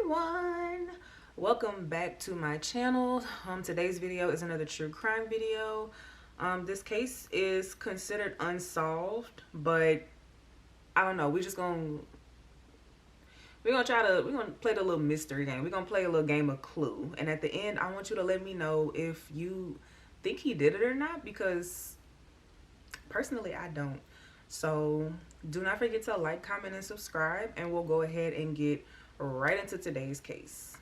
everyone, welcome back to my channel. Today's video is another true crime video. This case is considered unsolved, but I don't know, we're gonna play the little mystery game. We're gonna play a little game of Clue, and at the end I want you to let me know if you think he did it or not, because personally I don't. So do not forget to like, comment, and subscribe, and we'll go ahead and get right into today's case.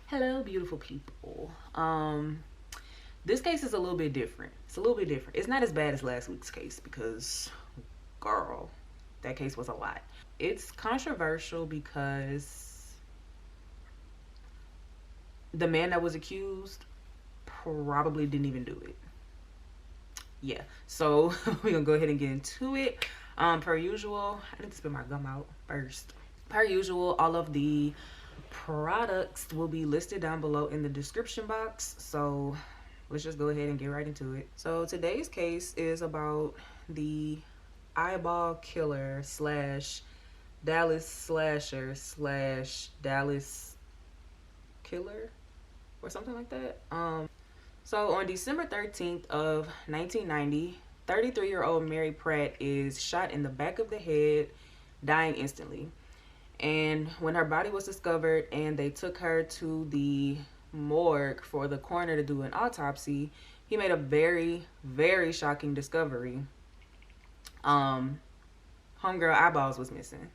Hello, beautiful people. This case is a little bit different. It's not as bad as last week's case because, girl, that case was a lot. It's controversial because the man that was accused probably didn't even do it. Yeah, so we're gonna go ahead and get into it. Per usual, I need to spit my gum out first. Per usual, all of the products will be listed down below in the description box, so let's just go ahead and get right into it. So today's case is about the eyeball killer slash Dallas slasher slash Dallas killer or something like that. So on December 13th of 1990, 33-year-old Mary Pratt is shot in the back of the head, dying instantly. And when her body was discovered and they took her to the morgue for the coroner to do an autopsy, he made a very, very shocking discovery. Homegirl eyeballs was missing.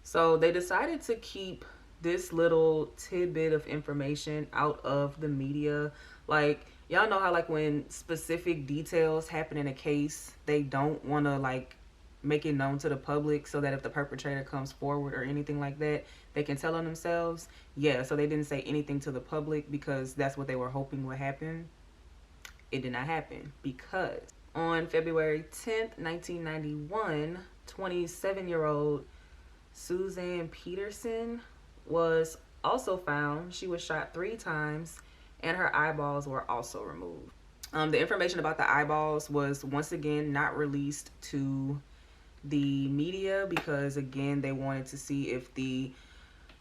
So they decided to keep this little tidbit of information out of the media. Like, y'all know how like when specific details happen in a case, they don't want to like make it known to the public so that if the perpetrator comes forward or anything like that, they can tell on themselves. Yeah, so they didn't say anything to the public because that's what they were hoping would happen. It did not happen because on February 10th, 1991, 27-year-old Suzanne Peterson was also found. She was shot 3 times and her eyeballs were also removed. The information about the eyeballs was once again not released to the media because again they wanted to see if the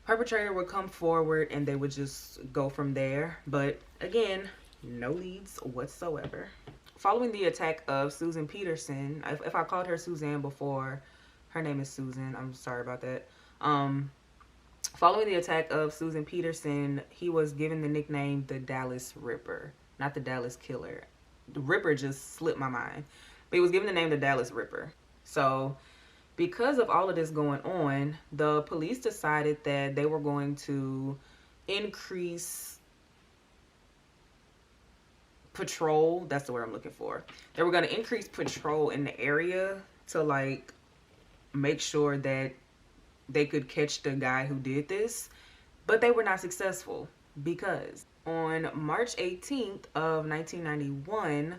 perpetrator would come forward and they would just go from there. But again, no leads whatsoever. Following the attack of Susan Peterson, if I called her Suzanne before, her name is Susan, I'm sorry about that. Following the attack of Susan Peterson, he was given the nickname the Dallas Ripper, not the Dallas Killer. The Ripper just slipped my mind, but he was given the name the Dallas Ripper. So because of all of this going on, the police decided that they were going to increase patrol. That's the word I'm looking for. They were going to increase patrol in the area to like make sure that they could catch the guy who did this, but they were not successful because on March 18th of 1991,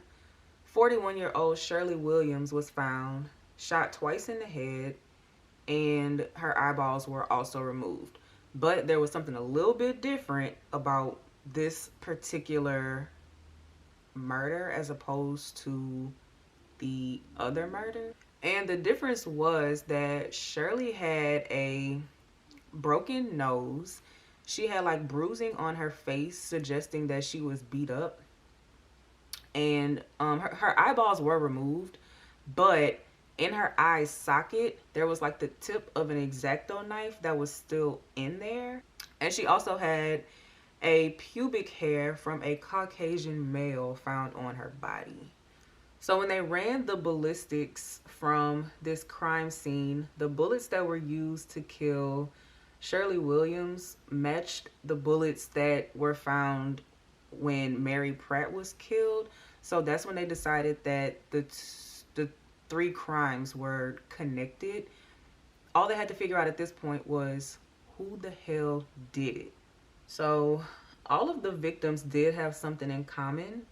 41-year-old Shirley Williams was found shot twice in the head and her eyeballs were also removed. But there was something a little bit different about this particular murder as opposed to the other murder. And the difference was that Shirley had a broken nose. She had like bruising on her face, suggesting that she was beat up. And her eyeballs were removed, but in her eye socket, there was like the tip of an X-Acto knife that was still in there. And she also had a pubic hair from a Caucasian male found on her body. So when they ran the ballistics from this crime scene, the bullets that were used to kill Shirley Williams matched the bullets that were found when Mary Pratt was killed. So that's when they decided that the 3 crimes were connected. All they had to figure out at this point was who the hell did it. So all of the victims did have something in common.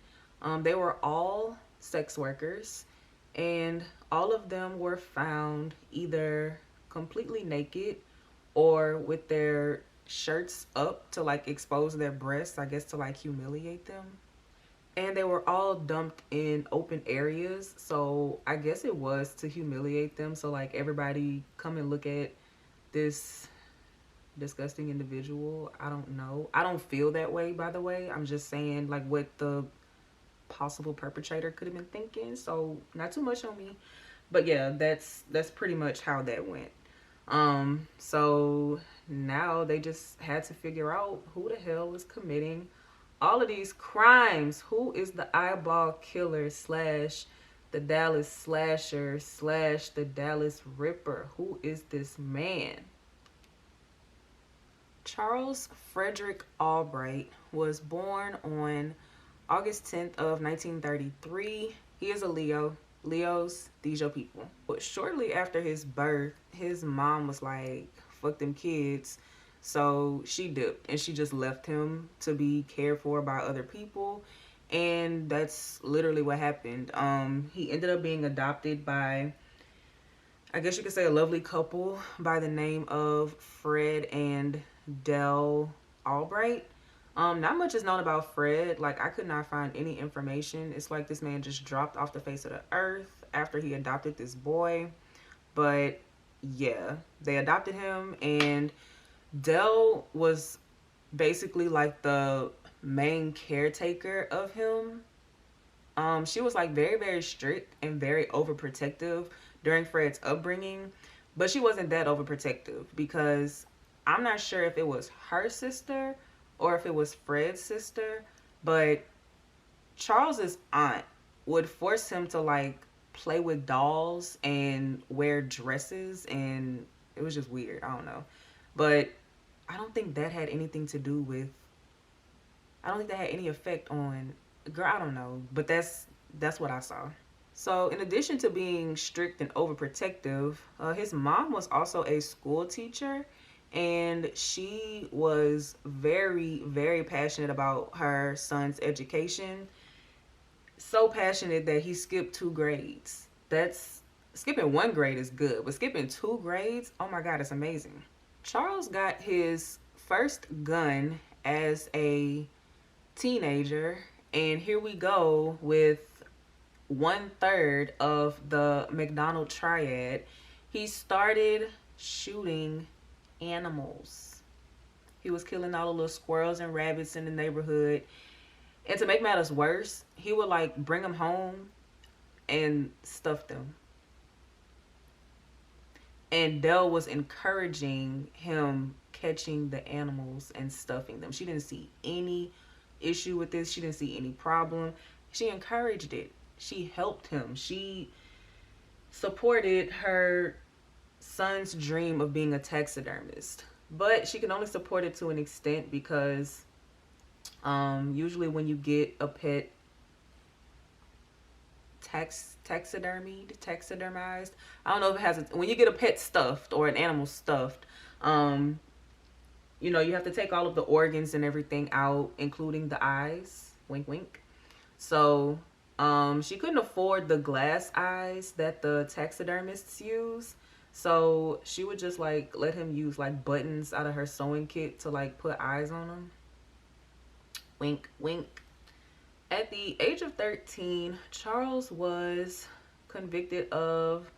They were all sex workers, and all of them were found either completely naked or with their shirts up to like expose their breasts, I guess to like humiliate them. And they were all dumped in open areas, so I guess it was to humiliate them. So like everybody come and look at this disgusting individual. I don't know. I don't feel that way, by the way. I'm just saying like what the possible perpetrator could have been thinking. So not too much on me. But yeah, that's pretty much how that went. So now they just had to figure out who the hell was committing all of these crimes. Who is the eyeball killer slash the Dallas slasher slash the Dallas Ripper? Who is this man? Charles Frederick Albright was born on August 10th of 1933. He is a Leo. Leos, these your people. But shortly after his birth, his mom was like, fuck them kids. So she dipped and she just left him to be cared for by other people. And that's literally what happened. He ended up being adopted by, I guess you could say, a lovely couple by the name of Fred and Dell Albright. Not much is known about Fred. Like, I could not find any information. It's like this man just dropped off the face of the earth after he adopted this boy. But yeah, they adopted him, and Dell was basically like the main caretaker of him. She was like very, very strict and very overprotective during Fred's upbringing, but she wasn't that overprotective because I'm not sure if it was her sister or if it was Fred's sister, but Charles's aunt would force him to like play with dolls and wear dresses, and it was just weird. I don't know. But I don't think that had anything to do with, I don't think that had any effect on, girl, I don't know, but that's what I saw. So in addition to being strict and overprotective, his mom was also a school teacher, and she was very, very passionate about her son's education. So passionate that he skipped 2 grades. That's, skipping 1 grade is good, but skipping 2 grades, oh my God, it's amazing. Charles got his first gun as a teenager, and here we go with 1/3 of the McDonald triad. He started shooting animals. He was killing all the little squirrels and rabbits in the neighborhood. And to make matters worse, he would like bring them home and stuff them. And Dell was encouraging him catching the animals and stuffing them. She didn't see any issue with this. She didn't see any problem. She encouraged it. She helped him. She supported her son's dream of being a taxidermist. But she can only support it to an extent because usually when you get a pet taxidermized, I don't know if it has when you get a pet stuffed or an animal stuffed, you know, you have to take all of the organs and everything out, including the eyes. Wink, wink. So she couldn't afford the glass eyes that the taxidermists use. So she would just like let him use like buttons out of her sewing kit to like put eyes on them. Wink, wink. At the age of 13, Charles was convicted of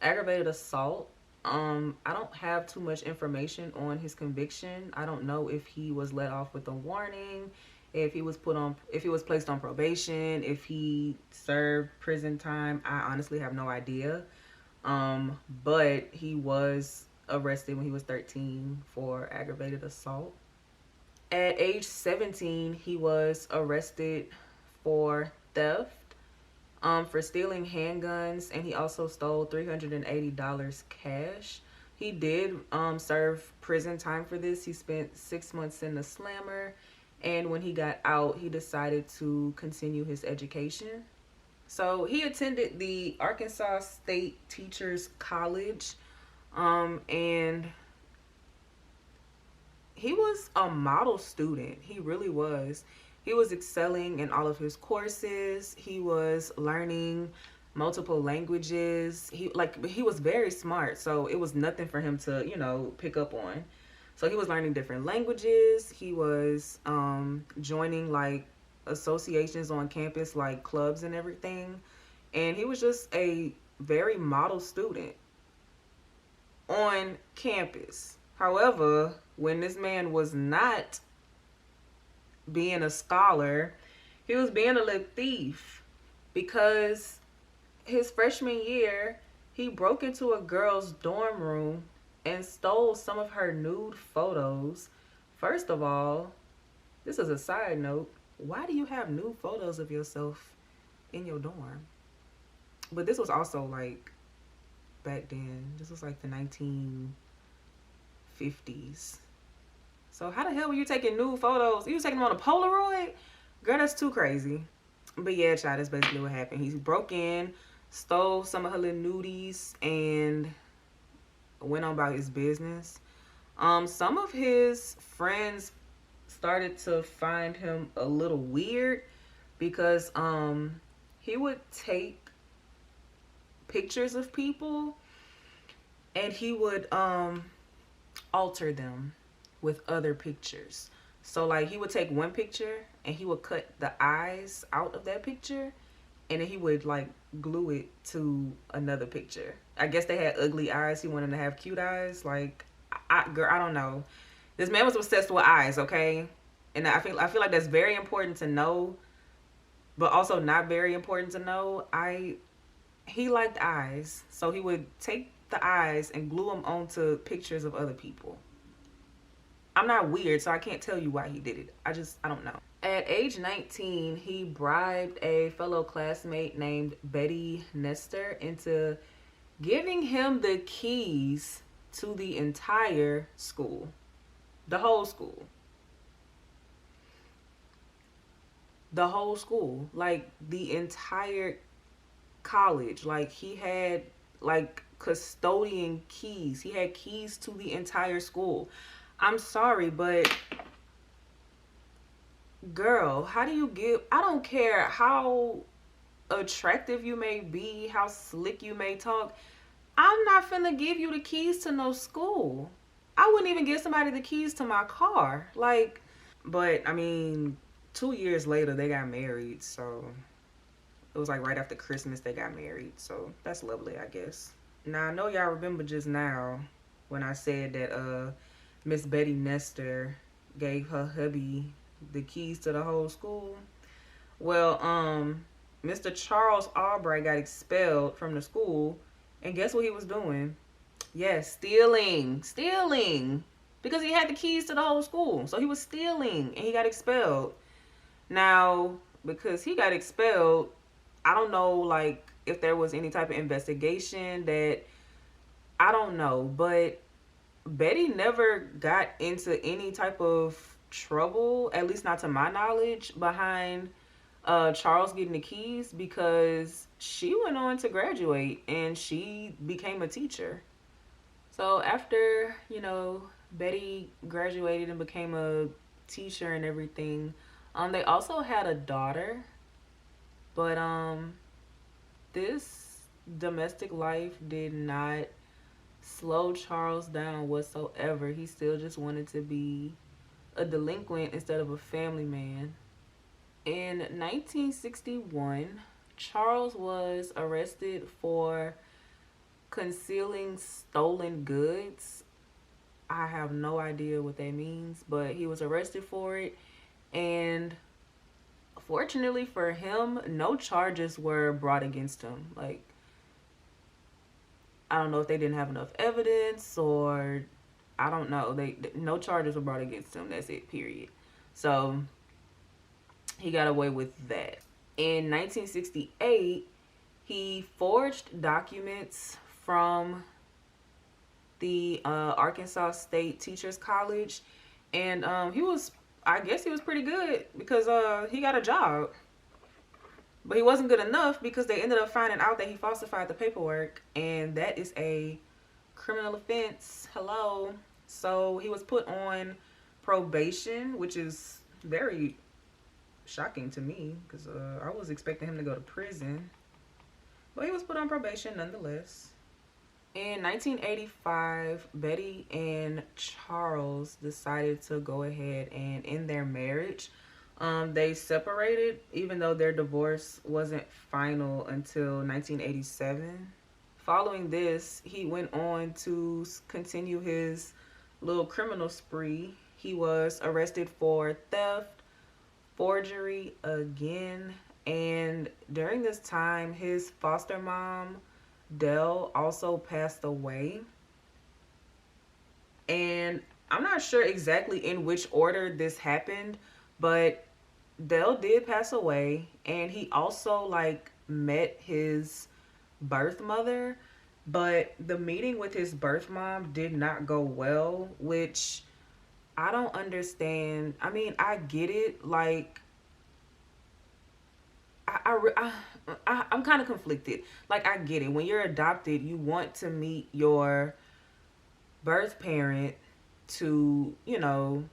aggravated assault. I don't have too much information on his conviction. I don't know if he was let off with a warning, if he was placed on probation, if he served prison time. I honestly have no idea. But he was arrested when he was 13 for aggravated assault. At age 17, he was arrested for theft, for stealing handguns, and he also stole $380 cash. He did serve prison time for this. He spent 6 months in the slammer, and when he got out, he decided to continue his education. So he attended the Arkansas State Teachers College, and he was a model student. He really was. He was excelling in all of his courses. He was learning multiple languages. He was very smart, so it was nothing for him to, pick up on. So he was learning different languages. He was joining like associations on campus, like clubs and everything. And he was just a very model student on campus. However, when this man was not being a scholar, he was being a little thief, because his freshman year, he broke into a girl's dorm room and stole some of her nude photos. First of all, this is a side note. Why do you have nude photos of yourself in your dorm? But this was also like back then. This was like the 1950s. So how the hell were you taking nude photos? You was taking them on a Polaroid? Girl, that's too crazy. But yeah, child, that's basically what happened. He broke in, stole some of her little nudies, and went on about his business. Some of his friends started to find him a little weird, because he would take pictures of people and he would alter them with other pictures. So like he would take one picture and he would cut the eyes out of that picture, and then he would like glue it to another picture. I guess they had ugly eyes. He wanted to have cute eyes. Like, girl, I don't know. This man was obsessed with eyes, okay? And I feel like that's very important to know, but also not very important to know. He liked eyes, so he would take the eyes and glue them onto pictures of other people. I'm not weird, so I can't tell you why he did it. I don't know. At age 19, he bribed a fellow classmate named Betty Nestor into giving him the keys to the entire school. The whole school. The whole school. Like, the entire college. Like, he had, like, custodian keys. He had keys to the entire school. I'm sorry, but girl, how do you give? I don't care how attractive you may be, how slick you may talk. I'm not finna give you the keys to no school. I wouldn't even give somebody the keys to my car. Like, but I mean, 2 years later they got married, so it was like right after Christmas they got married. So that's lovely, I guess. Now I know y'all remember just now when I said that Miss Betty Nestor gave her hubby the keys to the whole school. Well, Mr. Charles Albright got expelled from the school, and guess what he was doing? Yes, stealing, because he had the keys to the whole school. So he was stealing, and he got expelled. Now, because he got expelled, I don't know, like, if there was any type of investigation that, I don't know, but Betty never got into any type of trouble, at least not to my knowledge, behind Charles getting the keys, because she went on to graduate and she became a teacher. So after, Betty graduated and became a teacher and everything, they also had a daughter, but this domestic life did not slow Charles down whatsoever. He still just wanted to be a delinquent instead of a family man. In 1961, Charles was arrested for concealing stolen goods. I have no idea what that means, but he was arrested for it, and fortunately for him, no charges were brought against him. Like, I don't know if they didn't have enough evidence, or I don't know. No charges were brought against him. That's it, period. So he got away with that. In 1968, he forged documents from the Arkansas State Teachers College, and I guess he was pretty good, because he got a job. But he wasn't good enough, because they ended up finding out that he falsified the paperwork, and that is a criminal offense. Hello. So he was put on probation, which is very shocking to me, because I was expecting him to go to prison. but he was put on probation nonetheless. In 1985, Betty and Charles decided to go ahead and end their marriage. They separated, even though their divorce wasn't final until 1987. Following this, he went on to continue his little criminal spree. He was arrested for theft, forgery again, and during this time, his foster mom, Dell, also passed away. And I'm not sure exactly in which order this happened, but Dell did pass away, and he also like met his birth mother, but the meeting with his birth mom did not go well, which I don't understand. I mean, I get it. Like, I'm kind of conflicted. Like, I get it. When you're adopted, you want to meet your birth parent to, you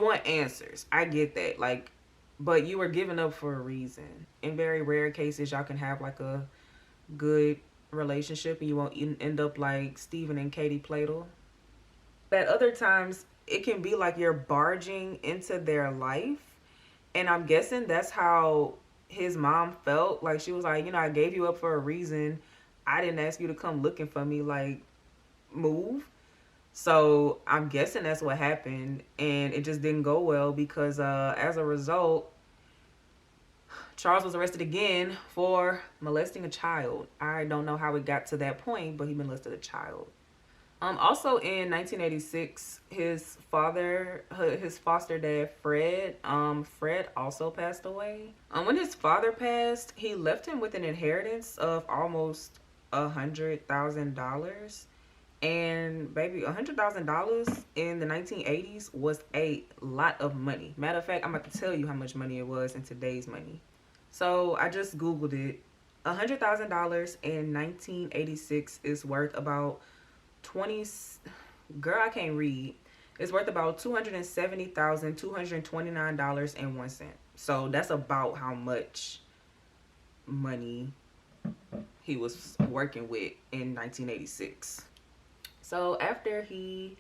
want answers. I get that. Like, but you were given up for a reason. In very rare cases, y'all can have like a good relationship and you won't end up like Stephen and Katie Platel. At other times, it can be like you're barging into their life. And I'm guessing that's how his mom felt. Like, she was like, I gave you up for a reason. I didn't ask you to come looking for me. Like, move. So I'm guessing that's what happened. And it just didn't go well because as a result, Charles was arrested again for molesting a child. I don't know how it got to that point, but he molested a child. Also in 1986, his foster dad, Fred also passed away. When his father passed, he left him with an inheritance of almost $100,000. And baby, $100,000 in the 1980s was a lot of money. Matter of fact, I'm about to tell you how much money it was in today's money. So I just Googled it. $100,000 in 1986 is worth about 20. Girl, I can't read. It's worth about $270,229.01. So that's about how much money he was working with in 1986. So after he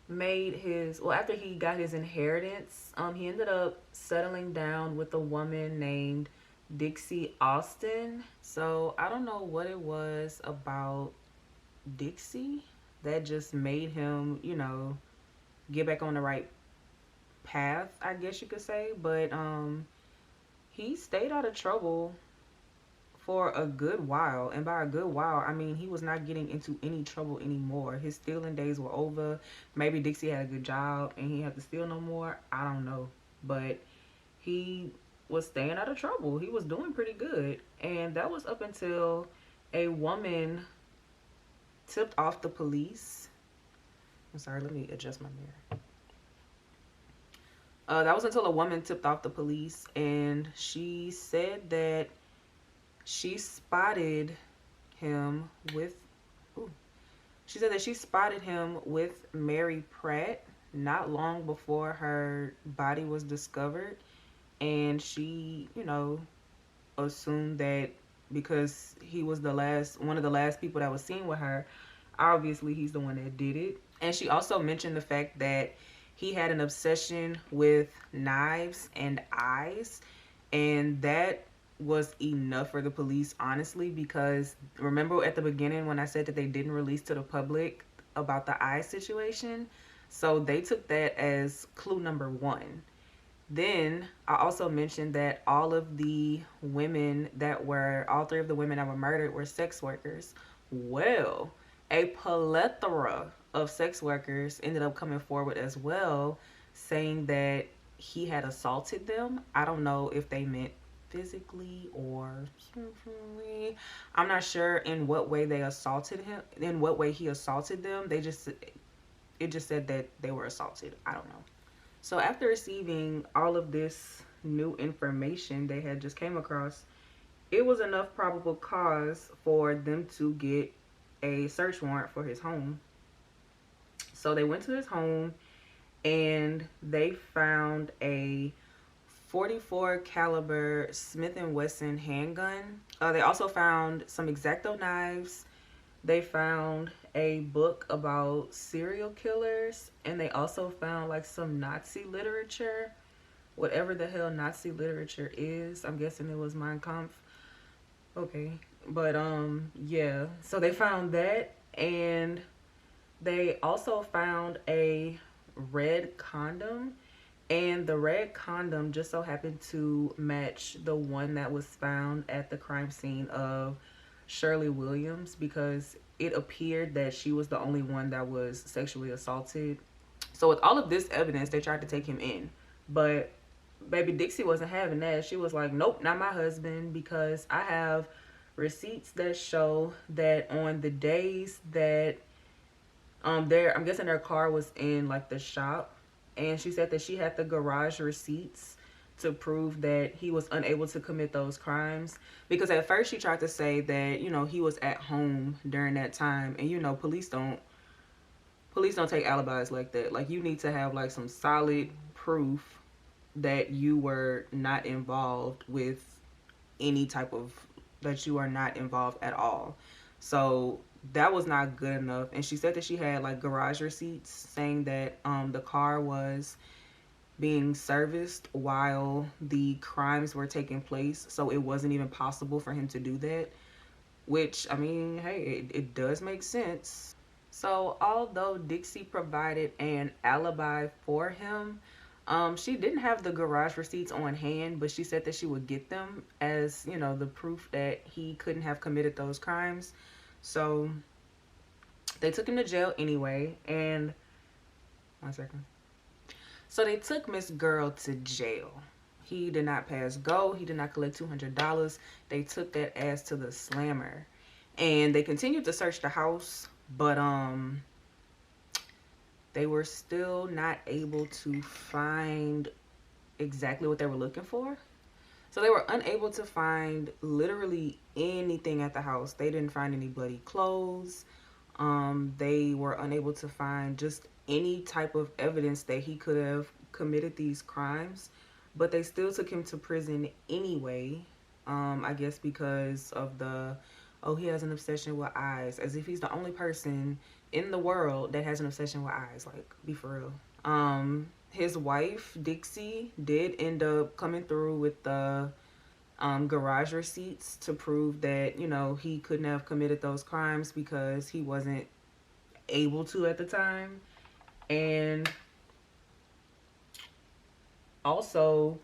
got his inheritance, he ended up settling down with a woman named Dixie Austin. So I don't know what it was about Dixie that just made him, get back on the right path, I guess you could say. But he stayed out of trouble for a good while, and by a good while I mean he was not getting into any trouble anymore. His stealing days were over. Maybe Dixie had a good job and he had to steal no more, I don't know, but he was staying out of trouble. He was doing pretty good, and that was up until a woman tipped off the police. I'm sorry, let me adjust my mirror. That was until a woman tipped off the police, and she said that she spotted him with Mary Pratt not long before her body was discovered. And she, assumed that because he was one of the last people that was seen with her, obviously he's the one that did it. And she also mentioned the fact that he had an obsession with knives and eyes, and that was enough for the police, honestly, because remember at the beginning when I said that they didn't release to the public about the eye situation? So they took that as clue number one. Then I also mentioned that all three of the women that were murdered were sex workers. Well, a plethora of sex workers ended up coming forward as well, saying that he had assaulted them. I don't know if they meant physically or sexually. I'm not sure in what way he assaulted them. It just said that they were assaulted. I don't know. So after receiving all of this new information they had just came across, it was enough probable cause for them to get a search warrant for his home. So they went to his home and they found a .44 caliber Smith & Wesson handgun. They also found some X-Acto knives. They found a book about serial killers, and they also found like some Nazi literature, whatever the hell Nazi literature is. I'm guessing it was Mein Kampf. Okay, but yeah. So they found that, and they also found a red condom, and the red condom just so happened to match the one that was found at the crime scene of Shirley Williams, because it appeared that she was the only one that was sexually assaulted. So with all of this evidence, they tried to take him in, but baby Dixie wasn't having that. She was like, nope, not my husband, because I have receipts that show that on the days that I'm guessing their car was in like the shop, and she said that she had the garage receipts to prove that he was unable to commit those crimes, because at first she tried to say that, you know, he was at home during that time, and you know, police don't take alibis like that. Like, you need to have like some solid proof that you were not involved with any type of, that you are not involved at all. So that was not good enough. And she said that she had like garage receipts saying that the car was being serviced while the crimes were taking place, so it wasn't even possible for him to do that, which, I mean, hey, it does make sense. So although Dixie provided an alibi for him, she didn't have the garage receipts on hand, but she said that she would get them as, you know, the proof that he couldn't have committed those crimes. So they took him to jail anyway, and one second. So they took Miss Girl to jail. He did not pass go. He did not collect $200. They took that ass to the slammer, and they continued to search the house, but they were still not able to find exactly what they were looking for. So they were unable to find literally anything at the house. They didn't find any bloody clothes. They were unable to find just any type of evidence that he could have committed these crimes. But they still took him to prison anyway. I guess because of the, oh, he has an obsession with eyes. As if he's the only person in the world that has an obsession with eyes. Like, be for real. His wife, Dixie, did end up coming through with the garage receipts to prove that, you know, he couldn't have committed those crimes because he wasn't able to at the time. And also,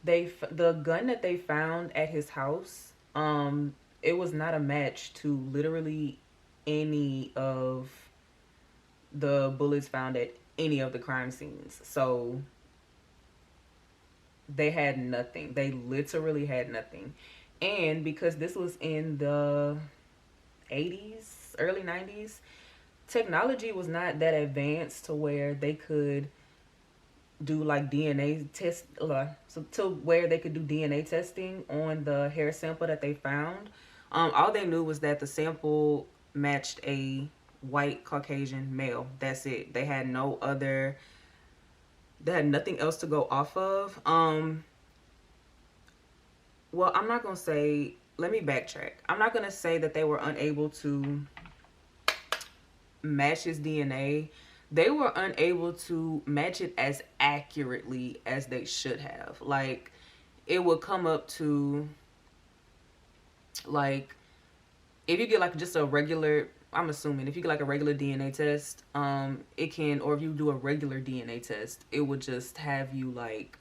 the gun that they found at his house, it was not a match to literally any of the bullets found at any of the crime scenes. So they had nothing. They literally had nothing. And because this was in the 80s, early 90s, technology was not that advanced to where they could do like DNA test, so to where they could do DNA testing on the hair sample that they found. All they knew was that the sample matched a white Caucasian male. That's it. They had no other, they had nothing else to go off of. Well, I'm not gonna say, let me backtrack. I'm not gonna say that they were unable to match his DNA. They were unable to match it as accurately as they should have. Like, it would come up to, like, if you get like just a regular, I'm assuming if you get like a regular DNA test, it can, or if you do a regular DNA test, it would just have you like,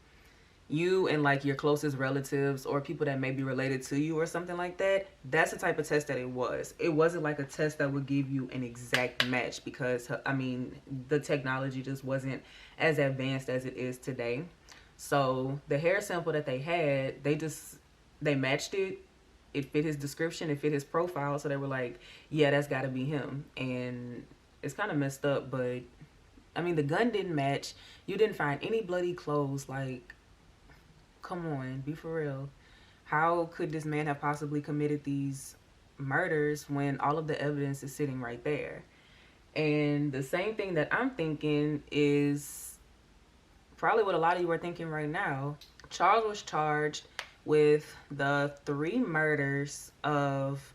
you and like your closest relatives or people that may be related to you or something like that. That's the type of test that it was. It wasn't like a test that would give you an exact match, because I mean, the technology just wasn't as advanced as it is today. So the hair sample that they had, they matched it. It fit his description, it fit his profile, so they were like, yeah, that's got to be him. And it's kind of messed up, but I mean, the gun didn't match. You didn't find any bloody clothes. Like, come on, be for real. How could this man have possibly committed these murders when all of the evidence is sitting right there? And the same thing that I'm thinking is probably what a lot of you are thinking right now. Charles was charged with the 3 murders of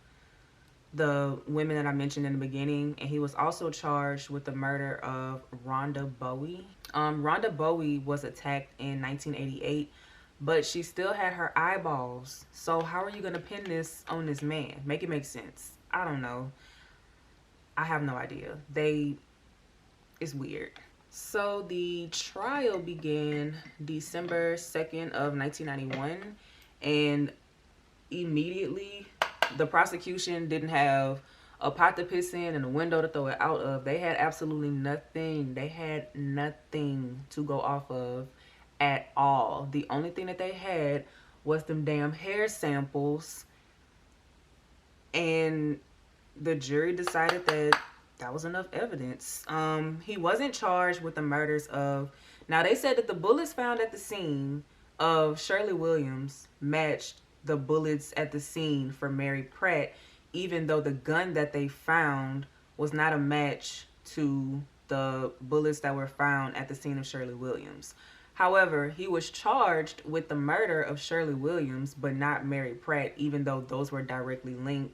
the women that I mentioned in the beginning, and he was also charged with the murder of Rhonda Bowie. Rhonda Bowie was attacked in 1988, but she still had her eyeballs. So how are you gonna pin this on this man? Make it make sense. I don't know. I have no idea. It's weird. So the trial began December 2nd of 1991, and immediately the prosecution didn't have a pot to piss in and a window to throw it out of. They had absolutely nothing. They had nothing to go off of at all. The only thing that they had was them damn hair samples, and the jury decided that was enough evidence. He wasn't charged with the murders of. Now they said that the bullets found at the scene of Shirley Williams matched the bullets at the scene for Mary Pratt, even though the gun that they found was not a match to the bullets that were found at the scene of Shirley Williams. However, he was charged with the murder of Shirley Williams, but not Mary Pratt, even though those were directly linked.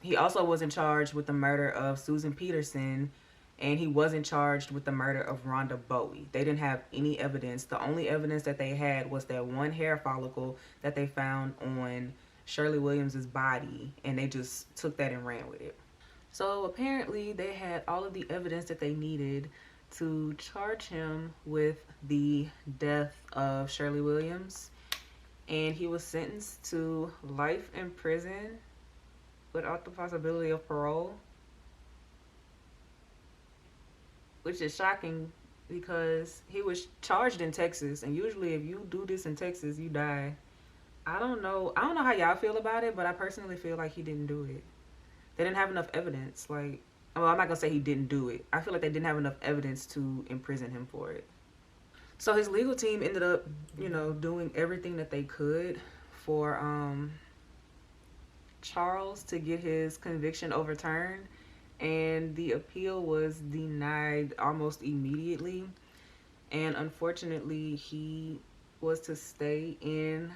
He also wasn't charged with the murder of Susan Peterson, and he wasn't charged with the murder of Rhonda Bowie. They didn't have any evidence. The only evidence that they had was that one hair follicle that they found on Shirley Williams's body, and they just took that and ran with it. So apparently they had all of the evidence that they needed to charge him with the death of Shirley Williams, and he was sentenced to life in prison without the possibility of parole, which is shocking because he was charged in Texas, and usually if you do this in Texas, you die. I don't know how y'all feel about it, but I personally feel like he didn't do it. They didn't have enough evidence. Like, well, I'm not gonna say he didn't do it. I feel like they didn't have enough evidence to imprison him for it. So his legal team ended up, doing everything that they could for Charles to get his conviction overturned, and the appeal was denied almost immediately. And unfortunately, he was to stay in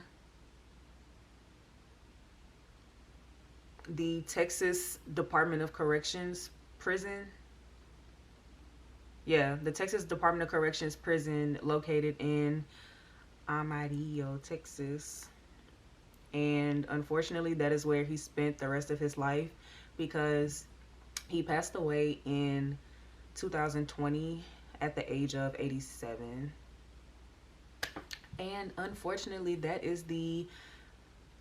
the Texas Department of Corrections prison. Yeah, the Texas Department of Corrections prison located in Amarillo, Texas. And unfortunately, that is where he spent the rest of his life, because he passed away in 2020 at the age of 87. And unfortunately, that is the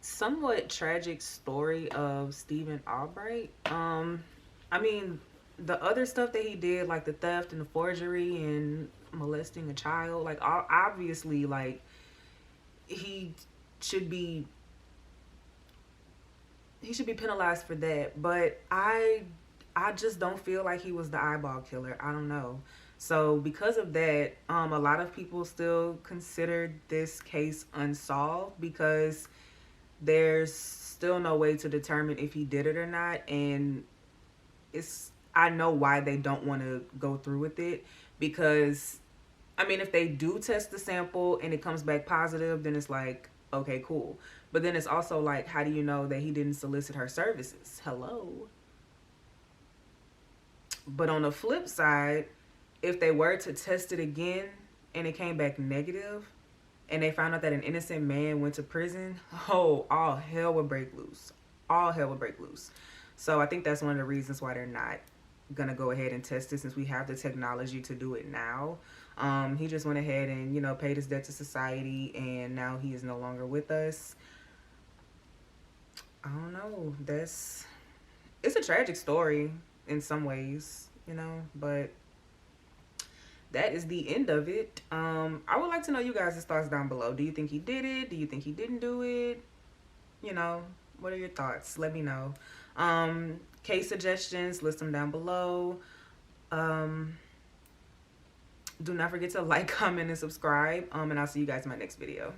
somewhat tragic story of Stephen Albright. I mean, the other stuff that he did, like the theft and the forgery and molesting a child, like obviously, like he should be penalized for that. But I just don't feel like he was the eyeball killer. I don't know. So because of that, a lot of people still consider this case unsolved, because there's still no way to determine if he did it or not. And I know why they don't want to go through with it, because I mean, if they do test the sample and it comes back positive, then it's like, okay, cool. But then it's also like, how do you know that he didn't solicit her services? Hello. But on the flip side, if they were to test it again and it came back negative, and they found out that an innocent man went to prison, oh, all hell would break loose. All hell would break loose. So I think that's one of the reasons why they're not going to go ahead and test it, since we have the technology to do it now. He just went ahead and, paid his debt to society, and now he is no longer with us. I don't know. It's a tragic story in some ways, but that is the end of it. I would like to know you guys' thoughts down below. Do you think he did it? Do you think he didn't do it? What are your thoughts? Let me know. Case suggestions, list them down below. Do not forget to like, comment, and subscribe. And I'll see you guys in my next video.